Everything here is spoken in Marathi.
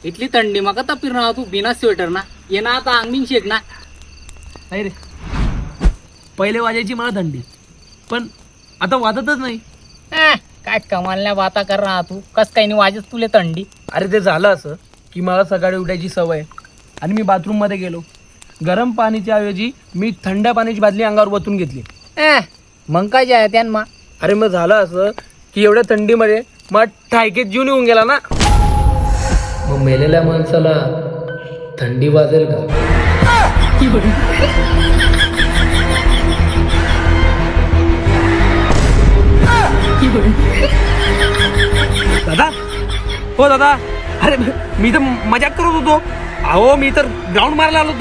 इथली थंडी मका तपीर ना तू बिना स्वेटर ना ये ना आता अंगमिंग शेक ना. नाही रे, पहिले वाजायची मला थंडी, पण आता वाजतच नाही. काय कमालल्या बाता कर रहा तू कस काही नाही वाजत तुले थंडी. अरे ते झालं असं की मला सकाळी उठायची सवय आणि मी बाथरूममध्ये गेलो. गरम पाण्याच्या ऐवजी मी थंड पाण्याची बादली अंगावर ओतून घेतली. मग काय जे आहे त्यान मा. अरे मग झालं असं की एवढ्या थंडीमध्ये मग ठायकेत जीवन येऊन गेला ना. मग मेलेल्या माणसाला थंडी वाजेल का? दादा, हो दादा, अरे मी तर मजाक करत होतो. अहो मी तर ग्राउंड मारायला आलो होतो.